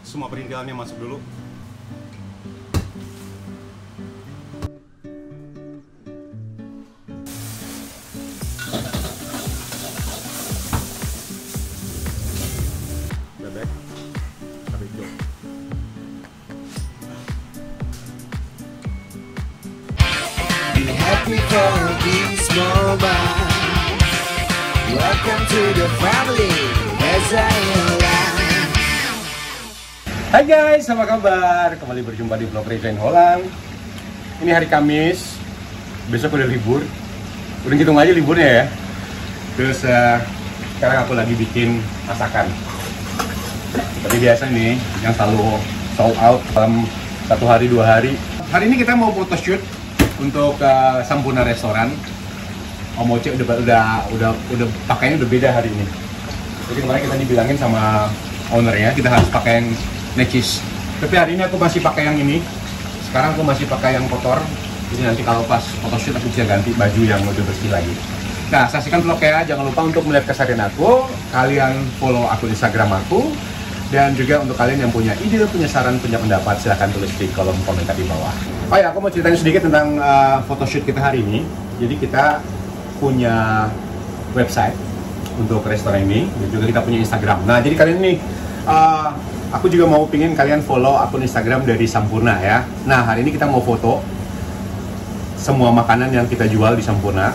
semua perintilannya masuk dulu. Bebek, cabai hijau. Happy for this moment. Welcome to the family. As I am. Hai guys, apa kabar? Kembali berjumpa di vlog Reza in Holland. Ini hari Kamis. Besok udah libur. Udah hitung aja liburnya ya. Terus sekarang aku lagi bikin masakan. Seperti biasa nih, yang selalu sold out dalam 1 hari 2 hari. Hari ini kita mau photoshoot untuk Sampurna Restoran. Om Oce udah pakainya udah beda hari ini. Jadi kemarin kita dibilangin sama ownernya kita harus pakai yang necis. Tapi hari ini aku masih pakai yang ini. Sekarang aku masih pakai yang kotor. Jadi nanti kalau pas photoshoot aku bisa ganti baju yang udah bersih lagi. Nah, saksikan vlognya. Jangan lupa untuk melihat keseharian aku. Kalian follow akun Instagram aku. Dan juga untuk kalian yang punya ide, punya saran, punya pendapat, silahkan tulis di kolom komentar di bawah. Oh ya, aku mau ceritain sedikit tentang photoshoot kita hari ini. Jadi kita punya website untuk restoran ini, dan juga kita punya Instagram. Nah, jadi kalian ini, aku juga mau pingin kalian follow akun Instagram dari Sampurna ya. Nah, hari ini kita mau foto semua makanan yang kita jual di Sampurna.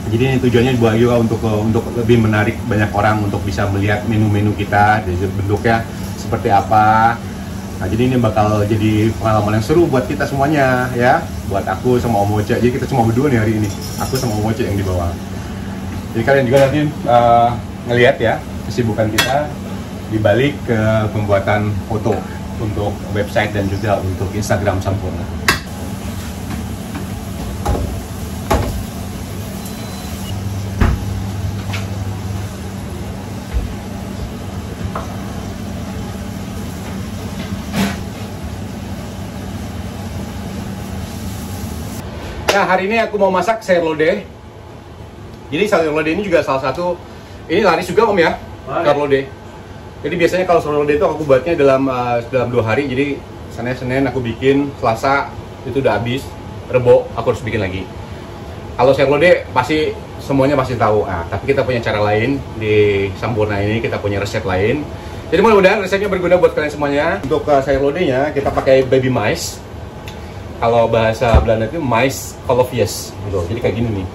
Jadi ini tujuannya buat juga untuk lebih menarik banyak orang untuk bisa melihat menu-menu kita, jadi bentuknya seperti apa. Nah, jadi ini bakal jadi pengalaman yang seru buat kita semuanya ya, buat aku sama Om Oce. Jadi kita cuma berdua nih hari ini, aku sama Om Oce yang di bawah. Jadi kalian juga nanti ngelihat ya kesibukan kita di balik ke pembuatan foto untuk website dan juga untuk Instagram Sampurna. Nah, hari ini aku mau masak sayur lodeh. Jadi sayur lodeh ini juga salah satu, ini laris juga Om ya, sayur lodeh. Jadi biasanya kalau sayur lodeh itu aku buatnya dalam 2 hari. Jadi Senin aku bikin, Selasa itu udah habis, Rebo aku harus bikin lagi. Kalau sayur lodeh pasti semuanya pasti tahu. Nah, tapi kita punya cara lain di Sampurna ini, kita punya resep lain. Jadi mudah-mudahan resepnya berguna buat kalian semuanya. Untuk sayur lodehnya kita pakai baby mice. Kalau bahasa Belanda itu mais kolofjes gitu. Jadi kayak gini nih.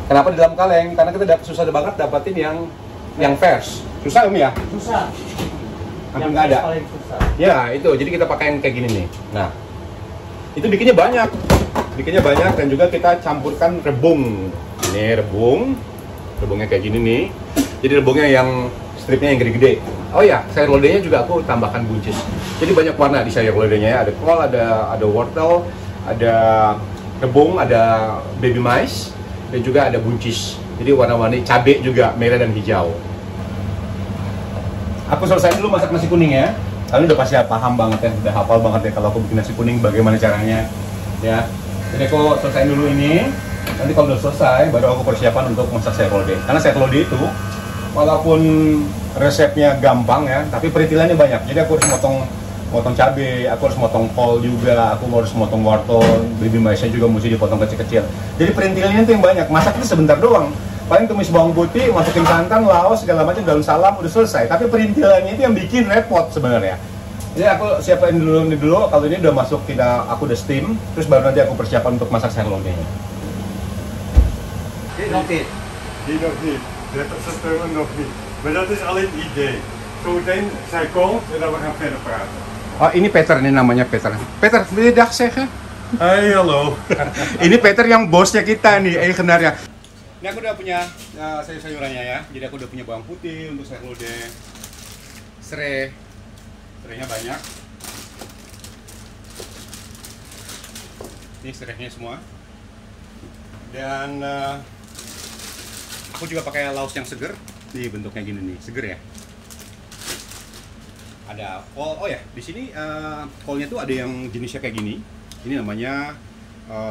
Kenapa di dalam kaleng? Karena kita susah banget dapetin yang fresh. Susah Om ya? Susah. Hampir nggak ada. Paling susah. Ya itu. Jadi kita pakai yang kayak gini nih. Nah, itu bikinnya banyak. Dan juga kita campurkan rebung. Ini rebung. Rebungnya kayak gini nih. Jadi rebungnya yang stripnya yang gede-gede. Oh ya, sayur lodehnya juga aku tambahkan buncis. Jadi banyak warna di sayur lodehnya ya. Ada kol, ada wortel, ada rebung, ada baby mice, dan juga ada buncis. Jadi warna-warni, cabai juga merah dan hijau. Aku selesai dulu masak nasi kuning ya. Kalian udah pasti paham banget ya, udah hafal banget ya kalau aku bikin nasi kuning bagaimana caranya ya. Jadi aku selesai dulu ini. Nanti kalau udah selesai baru aku persiapan untuk masak sayur lodeh. Karena sayur lodeh itu walaupun resepnya gampang ya, tapi perintilannya banyak. Jadi aku harus motong cabai, aku harus motong kol juga, aku harus motong wortel, baby mice-nya juga mesti dipotong kecil-kecil. Jadi perintilannya itu yang banyak. Masak itu sebentar doang. Paling tumis bawang putih, masukin santan, laos, segala macam, daun salam, udah selesai. Tapi perintilannya itu yang bikin repot sebenarnya. Jadi aku siapin dulu. Kalau ini udah masuk, aku udah steam, terus baru nanti aku persiapan untuk masak sayur lodehnya. Nog niet. Die nog niet. Dat is nog niet. Maar dat is alleen het idee. Zometeen zij komt en dan we gaan verder praten. Oh, ini Peter, ini namanya Peter. Peter, wil je dag zeggen? Hey, hallo. Ini Peter yang bosnya kita nih, eigenarnya. Ini aku udah punya sayur-sayurannya ya. Jadi aku udah punya bawang putih untuk sayur lodeh. Serainya banyak. Ini serainya semua. Dan aku juga pakai laos yang seger. Nih bentuknya gini nih, seger ya. Ada kol. Oh ya, di sini kolnya tuh ada yang jenisnya kayak gini. Ini namanya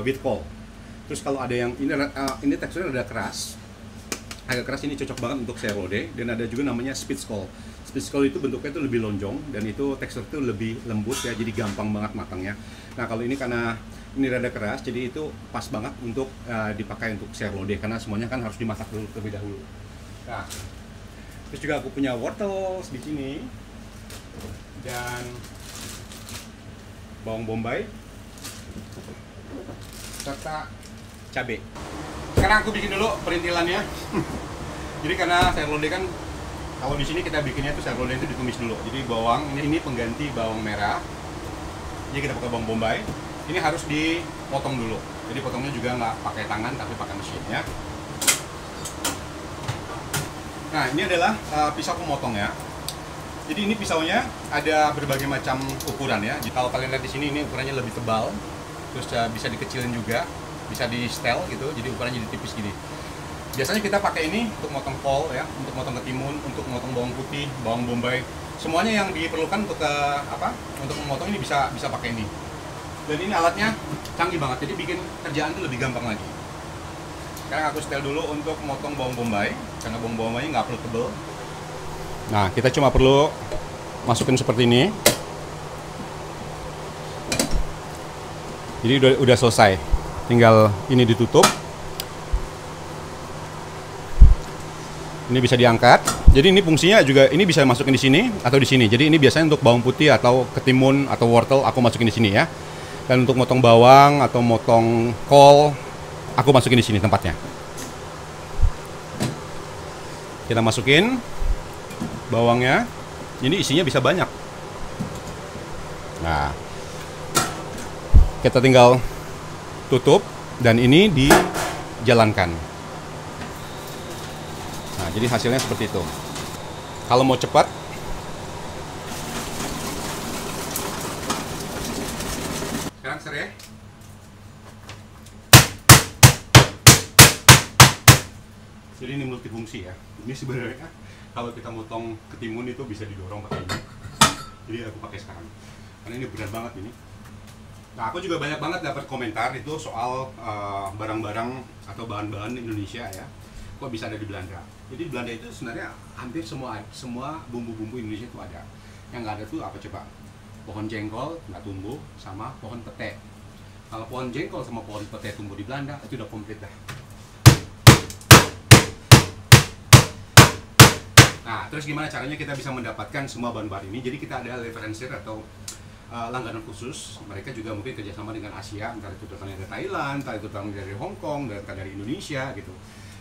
wheat kol. Terus kalau ada yang ini teksturnya udah keras. agak keras ini cocok banget untuk sayur lodeh. Dan ada juga namanya Spitskoll. Spitskoll itu bentuknya itu lebih lonjong dan itu tekstur itu lebih lembut ya, jadi gampang banget matangnya. Nah kalau ini karena ini rada keras, jadi itu pas banget untuk dipakai untuk sayur lodeh karena semuanya kan harus dimasak dulu terlebih dahulu. Nah, terus juga aku punya wortel di sini dan bawang bombay serta cabai. Sekarang aku bikin dulu perintilannya. Jadi karena sayur lodeh kan kalau di sini kita bikinnya itu sayur lodeh itu ditumis dulu. Jadi bawang ini pengganti bawang merah. Jadi kita pakai bawang bombay. Ini harus dipotong dulu. Jadi potongnya juga nggak pakai tangan tapi pakai mesin ya. Nah ini adalah pisau pemotong ya. Jadi ini pisaunya ada berbagai macam ukuran ya. Jadi kalau kalian lihat di sini ini ukurannya lebih tebal. Terus bisa dikecilin juga, bisa di setel gitu. Jadi ukurannya jadi tipis gini. Biasanya kita pakai ini untuk motong kol ya, untuk motong ketimun, untuk motong bawang putih, bawang bombay. Semuanya yang diperlukan untuk untuk memotong ini bisa pakai ini. Dan ini alatnya canggih banget, jadi bikin kerjaan itu lebih gampang lagi. Sekarang aku setel dulu untuk motong bawang bombay, karena bawang bombaynya nggak perlu tebel. Nah, kita cuma perlu masukin seperti ini. Jadi udah selesai, tinggal ini ditutup. Ini bisa diangkat. Jadi ini fungsinya juga ini bisa masukin di sini atau di sini. Jadi ini biasanya untuk bawang putih atau ketimun atau wortel aku masukin di sini ya. Dan untuk motong bawang atau motong kol aku masukin di sini tempatnya. Kita masukin bawangnya. Ini isinya bisa banyak. Nah, kita tinggal tutup dan ini dijalankan. Nah, jadi hasilnya seperti itu. Kalau mau cepat, sekarang serai. Jadi ini multifungsi ya. Ini sebenarnya kalau kita motong ketimun itu bisa didorong pakai ini. Jadi aku pakai sekarang. Karena ini berat banget ini. Nah, aku juga banyak banget dapat komentar itu soal barang-barang atau bahan-bahan Indonesia ya. Kok bisa ada di Belanda? Jadi di Belanda itu sebenarnya hampir semua bumbu-bumbu Indonesia itu ada. Yang nggak ada tuh apa coba? Pohon jengkol nggak tumbuh sama pohon pete. Kalau pohon jengkol sama pohon pete tumbuh di Belanda itu udah komplit dah. Nah, terus gimana caranya kita bisa mendapatkan semua bahan-bahan ini? Jadi kita ada referensi atau langganan khusus. Mereka juga mungkin kerjasama dengan Asia, entah itu datangnya dari Thailand, entah itu datangnya dari Hong Kong, entah dari Indonesia gitu.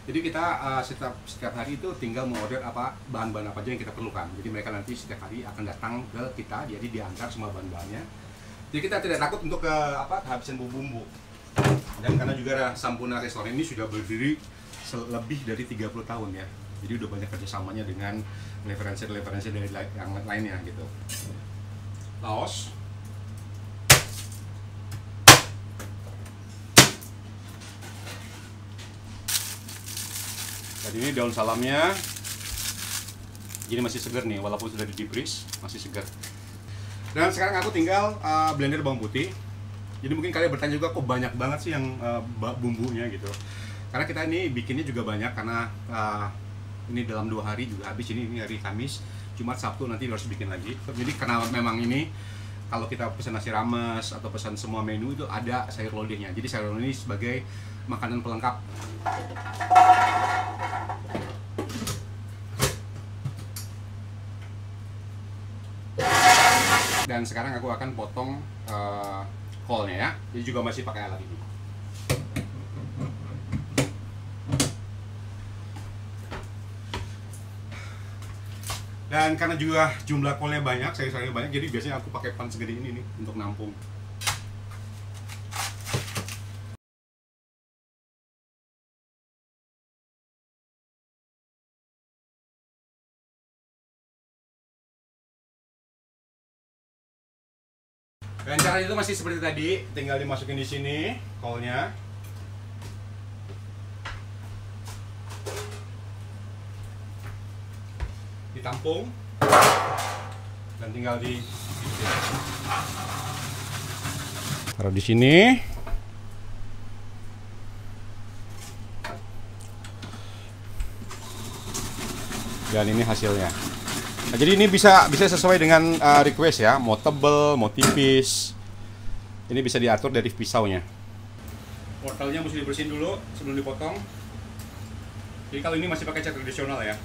Jadi kita setiap hari itu tinggal mengorder bahan-bahan apa aja yang kita perlukan. Jadi mereka nanti setiap hari akan datang ke kita, jadi diantar semua bahan-bahannya. Jadi kita tidak takut untuk kehabisan bumbu-bumbu. Dan karena juga Sampurna restoran ini sudah berdiri lebih dari 30 tahun ya. Jadi udah banyak kerjasamanya dengan referensi dari yang lainnya gitu. Laos. Jadi ini daun salamnya, jadi masih segar nih, walaupun sudah di deep freeze, masih segar. Dan sekarang aku tinggal blender bawang putih. Jadi mungkin kalian bertanya juga, kok banyak banget sih yang bumbunya gitu. Karena kita ini bikinnya juga banyak, karena ini dalam 2 hari juga habis. Ini hari Kamis, Jumat, Sabtu nanti harus bikin lagi. Jadi karena memang ini, kalau kita pesan nasi rames atau pesan semua menu itu ada sayur lodehnya. Jadi sayur lodeh ini sebagai makanan pelengkap. Dan sekarang aku akan potong kolnya ya. Jadi juga masih pakai alat ini. Dan karena juga jumlah kolnya banyak, sayur-sayurnya banyak, jadi biasanya aku pakai pan segede ini nih untuk nampung. Dan cara itu masih seperti tadi, tinggal dimasukin di sini kolnya. Ditampung dan tinggal taruh di sini. Dan ini hasilnya. Nah, jadi ini bisa sesuai dengan request ya, mau tebel, mau tipis. Ini bisa diatur dari pisaunya. Wortelnya mesti dibersihin dulu sebelum dipotong. Jadi kalau ini masih pakai cat tradisional ya.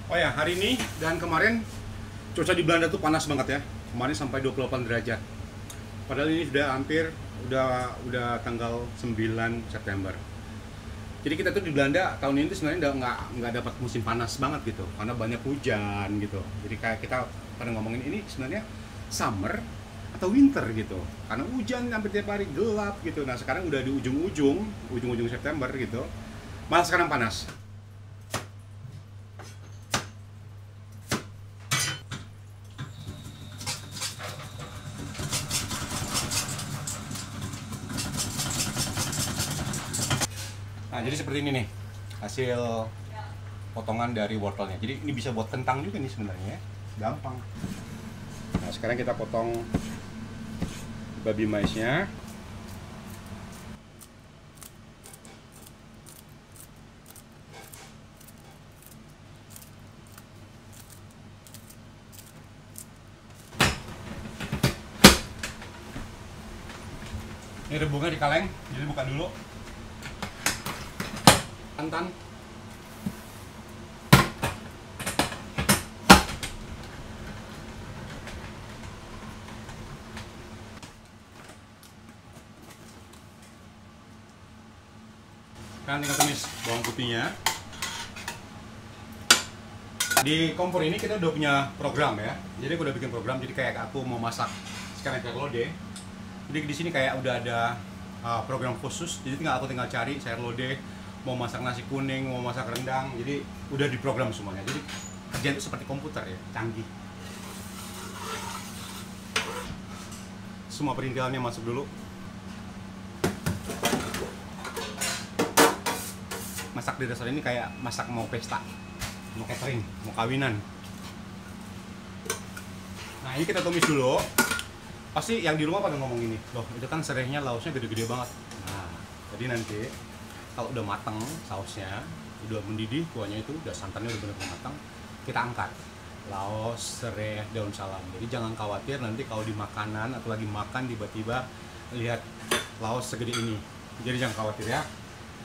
Oh ya, hari ini dan kemarin cuaca di Belanda tuh panas banget ya. Kemarin sampai 28 derajat. Padahal ini sudah hampir udah tanggal 9 September. Jadi kita tuh di Belanda tahun ini tuh sebenarnya nggak dapat musim panas banget gitu, karena banyak hujan gitu. Jadi kayak kita pada ngomongin ini sebenarnya summer atau winter gitu, karena hujan hampir tiap hari, gelap gitu. Nah sekarang udah di ujung September gitu, malah sekarang panas. Nah, jadi seperti ini nih hasil potongan dari wortelnya. Jadi ini bisa buat kentang juga nih sebenarnya, gampang. Nah, sekarang kita potong babi maisnya. Ini rebungnya di kaleng, jadi buka dulu. Santan, sekarang tinggal tumis bawang putihnya. Di kompor ini kita udah punya program ya, jadi aku udah bikin program. Jadi kayak aku mau masak sekarang sayur lodeh, jadi di sini kayak udah ada program khusus. Jadi aku tinggal cari sayur lodeh, mau masak nasi kuning, mau masak rendang, jadi udah diprogram semuanya. Jadi kerjaan itu seperti komputer ya, canggih. Semua perintilannya masuk dulu. Masak di dasar ini kayak masak mau pesta, mau catering, mau kawinan. Nah ini kita tumis dulu. Pasti yang di rumah pada ngomong ini, loh itu kan serehnya laosnya gede-gede banget. Nah jadi nanti kalau udah matang sausnya, udah mendidih kuahnya itu, udah santannya udah benar-benar matang, kita angkat laos, serai, daun salam. Jadi jangan khawatir nanti kalau di makanan atau lagi makan tiba-tiba lihat laos segede ini. Jadi jangan khawatir ya.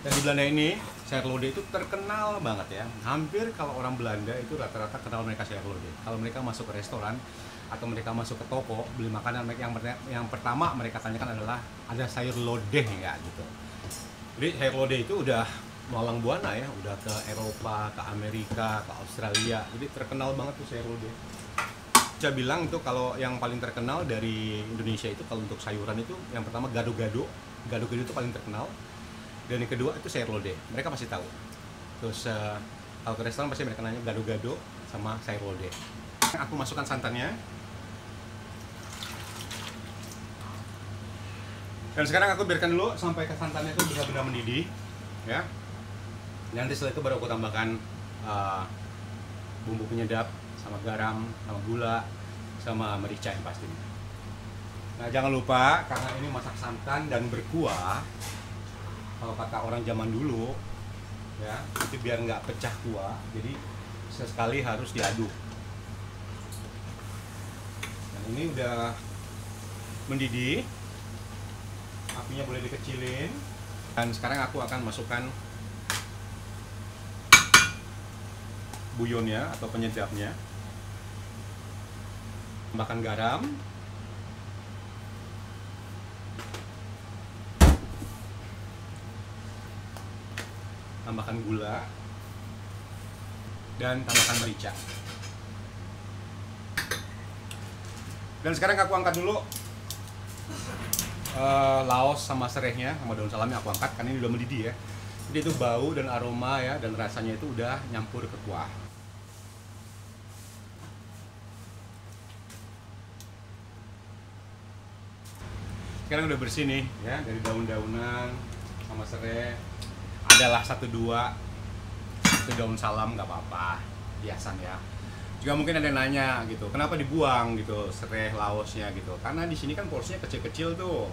Dan di Belanda ini sayur lodeh itu terkenal banget ya. Hampir kalau orang Belanda itu rata-rata kenal mereka sayur lodeh. Kalau mereka masuk ke restoran atau mereka masuk ke toko beli makanan, yang pertama mereka tanyakan adalah ada sayur lodeh nggak gitu. Jadi sayur lodeh itu udah malang buana ya, udah ke Eropa, ke Amerika, ke Australia. Jadi terkenal banget tuh sayur lodeh. Saya bilang itu kalau yang paling terkenal dari Indonesia itu kalau untuk sayuran itu yang pertama gado-gado. Gado-gado itu paling terkenal. Dan yang kedua itu sayur lodeh. Mereka pasti tahu. Terus kalau ke restoran pasti mereka nanya gado-gado sama sayur lodeh. Aku masukkan santannya. Dan sekarang aku biarkan dulu sampai ke santannya itu benar-benar mendidih, ya. Dan nanti setelah itu baru aku tambahkan bumbu penyedap, sama garam, sama gula, sama merica yang pastinya. Nah jangan lupa karena ini masak santan dan berkuah, kalau kata orang zaman dulu, ya, itu biar nggak pecah kuah, jadi sesekali harus diaduk. Dan ini udah mendidih. Apinya boleh dikecilin. Dan sekarang aku akan masukkan buyonnya atau penyedapnya. Tambahkan garam. Tambahkan gula. Dan tambahkan merica. Dan sekarang aku angkat dulu laos sama serehnya sama daun salamnya aku angkat karena ini udah mendidih ya. Jadi itu bau dan aroma ya, dan rasanya itu udah nyampur ke kuah. Sekarang udah bersih nih ya, dari daun-daunan sama serai. Adalah satu daun salam nggak apa-apa, biasan ya. Juga mungkin ada yang nanya gitu, kenapa dibuang gitu serai laosnya gitu? Karena di sini kan porsinya kecil-kecil tuh.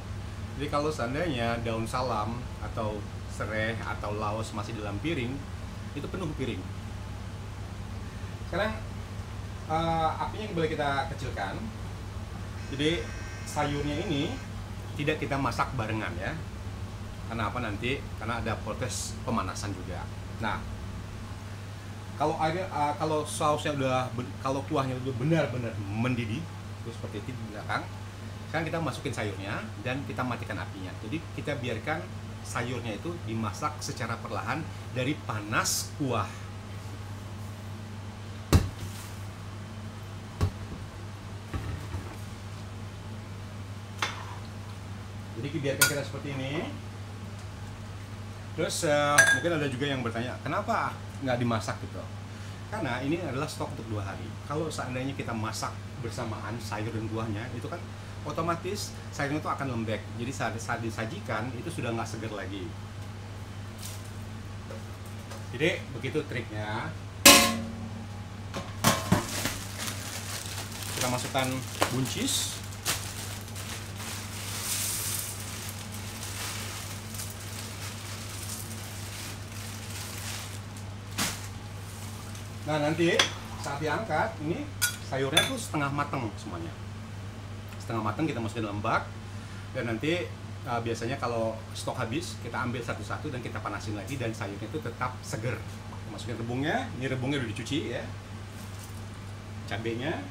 Jadi kalau seandainya daun salam atau serai atau laos masih dalam piring, itu penuh piring. Sekarang apinya kembali kita kecilkan. Jadi sayurnya ini tidak kita masak barengan ya. Karena apa nanti? Karena ada proses pemanasan juga. Nah, kalau sausnya kalau kuahnya udah benar-benar mendidih, itu seperti itu di belakang. Sekarang kita masukin sayurnya dan kita matikan apinya. Jadi kita biarkan sayurnya itu dimasak secara perlahan dari panas kuah. Jadi biarkan kita seperti ini. Terus mungkin ada juga yang bertanya, kenapa nggak dimasak gitu? Karena ini adalah stok untuk 2 hari. Kalau seandainya kita masak bersamaan sayur dan buahnya, itu kan otomatis sayurnya itu akan lembek. Jadi saat disajikan itu sudah nggak segar lagi. Jadi begitu triknya. Kita masukkan buncis. Nah, nanti saat diangkat, ini sayurnya tuh setengah matang semuanya. Setengah matang kita masukin dalam bak. Dan nanti biasanya kalau stok habis, kita ambil satu-satu dan kita panasin lagi. Dan sayurnya itu tetap seger. Kita masukin rebungnya. Ini rebungnya udah dicuci ya. Cabenya.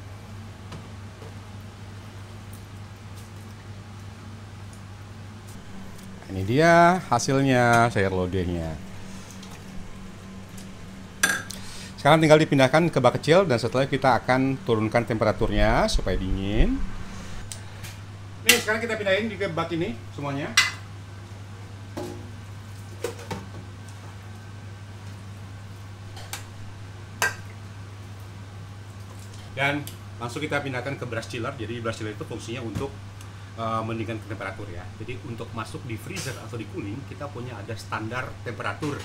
Ini dia hasilnya sayur lodehnya. Sekarang tinggal dipindahkan ke bak kecil dan setelah kita akan turunkan temperaturnya supaya dingin. Nih, sekarang kita pindahin di bak ini semuanya. Dan langsung kita pindahkan ke brush chiller. Jadi brush chiller itu fungsinya untuk mendinginkan temperatur ya. Jadi untuk masuk di freezer atau di cooling, kita punya ada standar temperatur.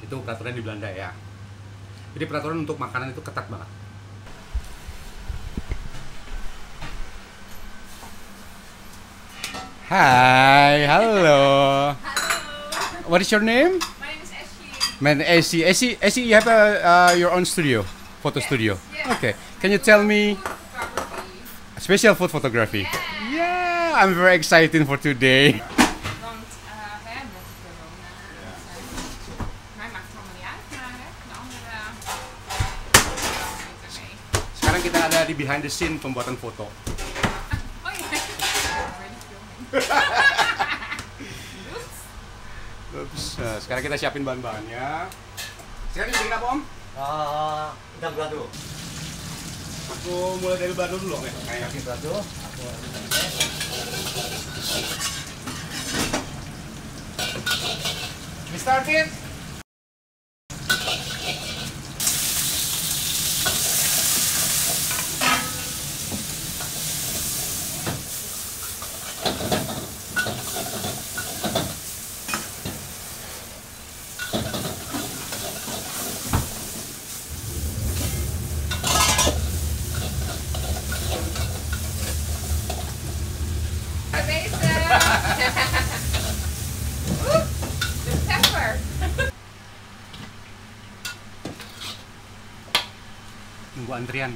Itu peraturan di Belanda ya. Jadi peraturan untuk makanan itu ketat banget. Hi, hello. What is your name? My name is Ashley. Man, Essie, you have your own studio, photo studio. yes. Okay, can you tell me Photography. special food photography? Yeah, I'm very excited for today. Want met corona. Mij maakt het allemaal niet uit, maar de andere mee. Sekarang kita ada di behind the scene pembuatan foto. Oh ja. Already filming. Oops. Nah, sekarang kita siapin bahan-bahannya. Sekarang bikin apa, Om? Kita buat dulu. Aku mulai dari balado dulu, ya. Kayak Kita buat dulu. we started. Deze. Oeh, de pepper. Tunggu antrian.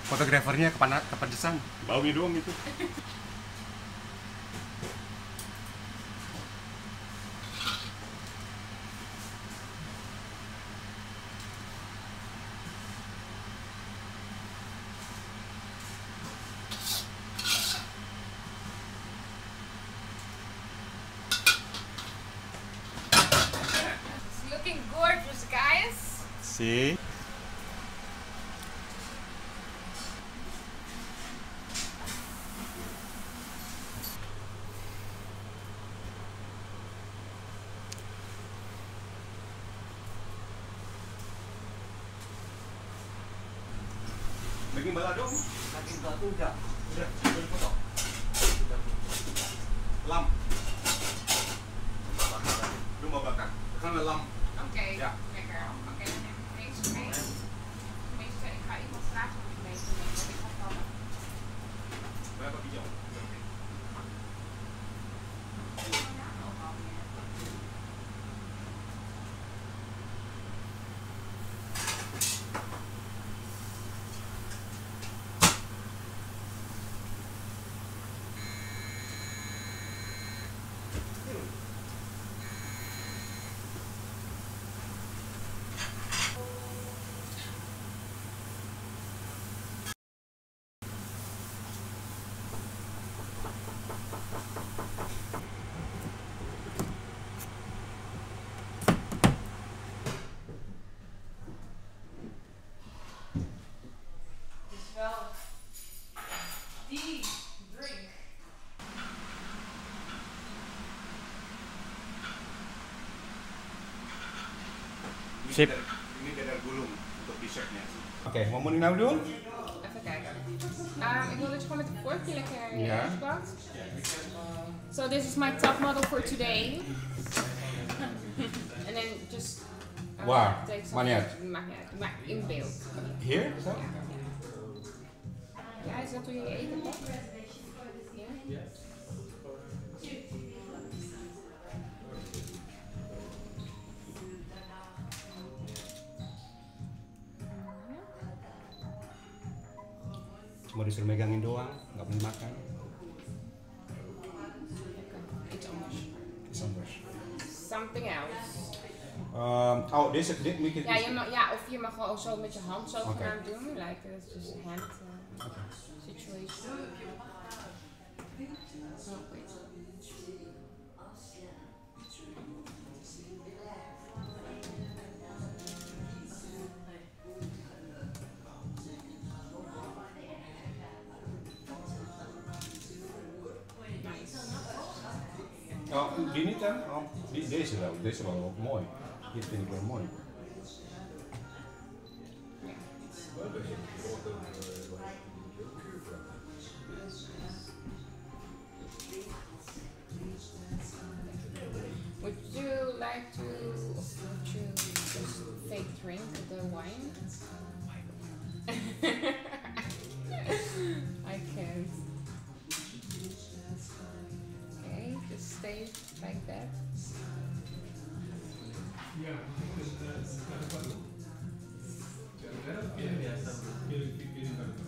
Fotografernya kepedesan. Baunya doang itu. It's looking gorgeous, guys. See? Bikin balado. Saking batu udah. Udah foto. Lam. Lu mau bakar. Karena lam. Oké, Ja. lekker. Oké, dan neem ik deze mee. Tenminste, ik ga iemand vragen om die mee te nemen. Ik ga vallen. Berapa hijau? Sip. Ini dadar gulung untuk dessertnya. Oké, wat moet ik nou doen? Even kijken. Ik wil dus gewoon met de vorkje lekker Ja. uitpakt. So this is my top model for today. And then just... Waar? take some- Maakt niet uit. Maakt niet uit. Maar in beeld. Hier? Zo? Ja, is dat hoe je je eten pakt? Ja? Cuma disuruh megangin doang, nggak boleh makan. Iets anders. Is anders. Something else. Oh, dit moet je... Ja, of je mag gewoon zo met je hand zo Oké. gaan doen. Like, it's just a hand situation. Oh, wait. Oh, die niet dan? Oh, deze wel. Deze wel mooi. Dit vind ik wel mooi. Would you like to, would you just fake drink the wine? I can't. Okay, just stay like that.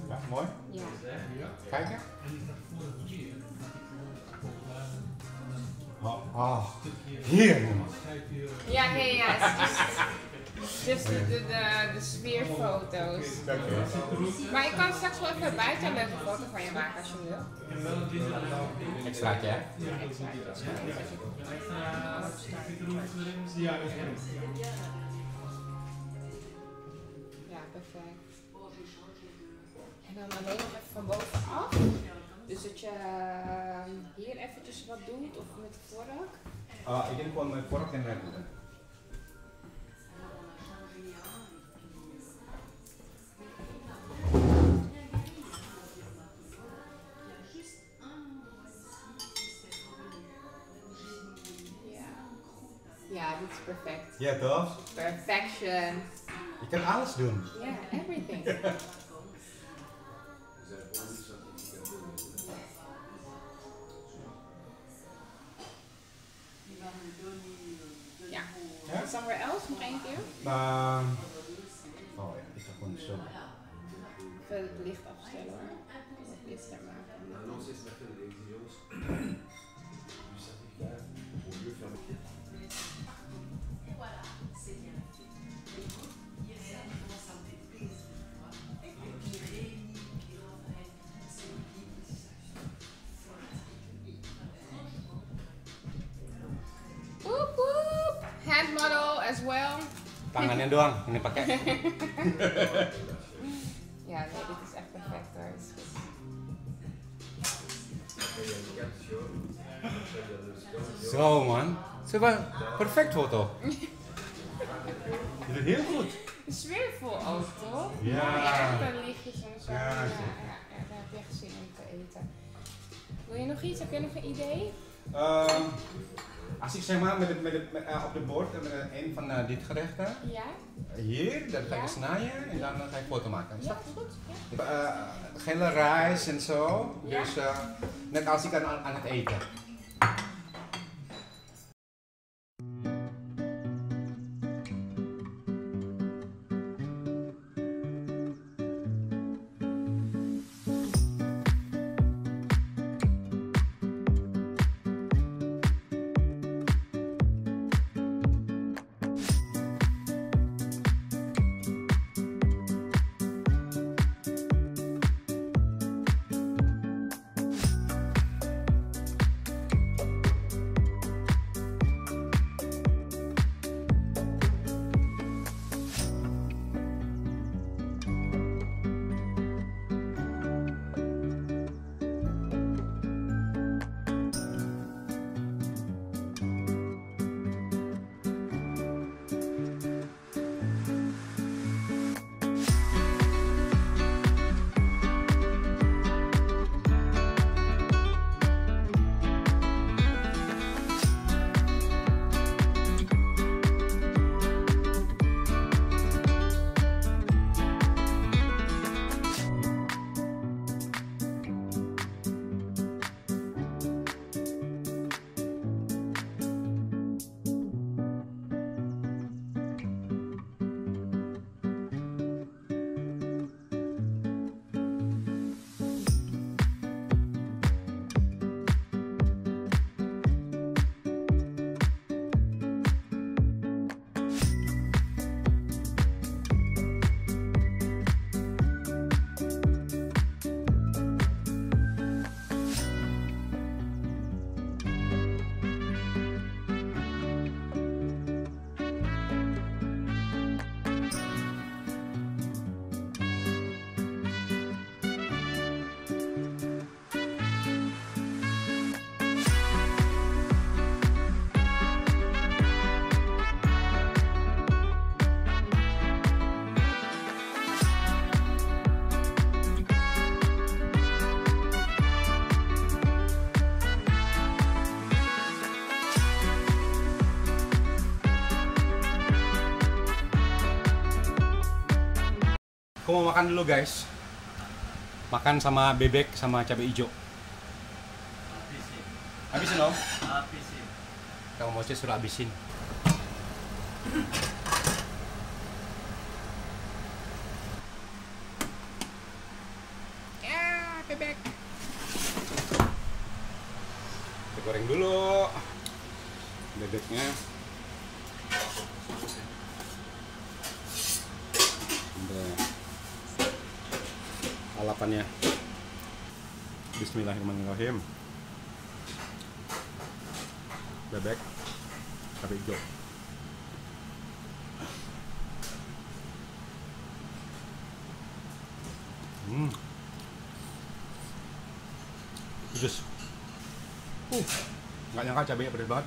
Ja, mooi. Ja. Kijken. Oh, heerlijk. Ja, hey, ja, it's just de sfeerfoto's. Kijk eens. Maar ik kan straks wel even buiten een leuke foto van je maken als je wil. Extraatje, hè? Ja, exact. Ja, perfect. En dan alleen nog even van bovenaf. Dus dat je hier eventjes wat doet of met de vork. Ik denk gewoon met vork en red doen. Ja, dit is perfect. Ja, toch? Perfection. Je kan alles doen. Ja, everything. Ja. Ja? Somewhere else nog één keer. Oh ja, ik ga gewoon zo. Even het licht afstellen hoor. Wat lichter maken. Woep woep. Hand model as well. Tangannya doang, ini pakai. Ja, nee, dit is echt perfect hoor. Is goed. Zo man, super, perfect foto. Je doet heel goed. Sfeervol ook, toch? Ja. Mooie echte lichtjes en zo. Ja, Ja, zeker. daar heb je echt zin om te eten. Wil je nog iets? Heb je nog een idee? Als ik zeg maar op de bord met een van dit gerechten, Ja? hier, dan ga Ja. ik snijden en dan ga ik foto maken. Ja, is goed. Ja. Gele rijst en zo, Ja. dus net als ik aan het eten. Aku mau makan dulu guys. Makan sama bebek sama cabai hijau. Habisin. Habisin om? Habisin. Kamu mau suruh habisin. Ya bebek. Kita goreng dulu bebeknya. Lalapannya. Bismillahirrahmanirrahim. Bebek cabai hijau. Pedes. Nggak nyangka cabainya pedes banget.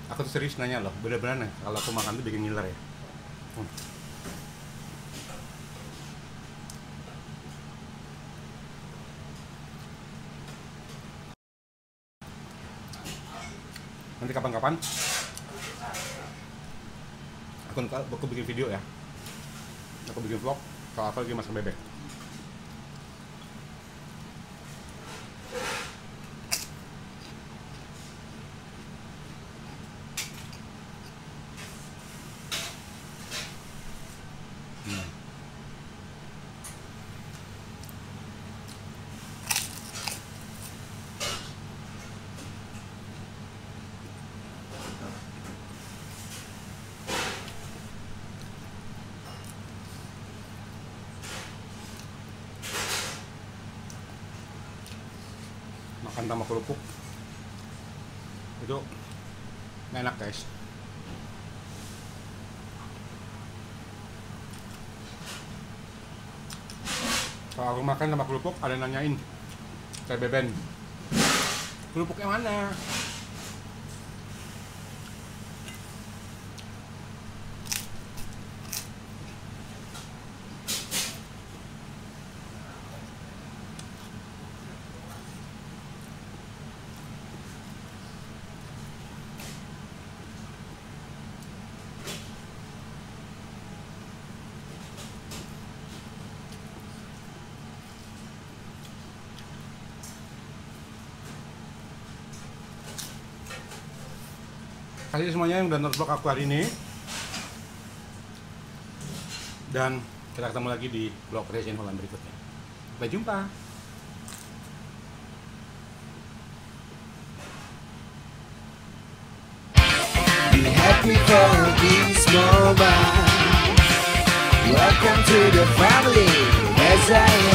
Aku tuh serius nanya loh, bener-bener nih kalau aku makan tuh bikin ngiler ya. Nanti kapan-kapan aku bikin video ya. Aku bikin vlog kalau aku lagi masak bebek. Makan tambah kerupuk itu enak guys. Kalau aku makan tambah kerupuk ada nanyain saya beben kerupuknya mana. Kasih semuanya yang udah nonton vlog aku hari ini. Dan kita ketemu lagi di vlog Resident Holland berikutnya. Sampai jumpa. Be happy for this moment. Welcome to the family as I am.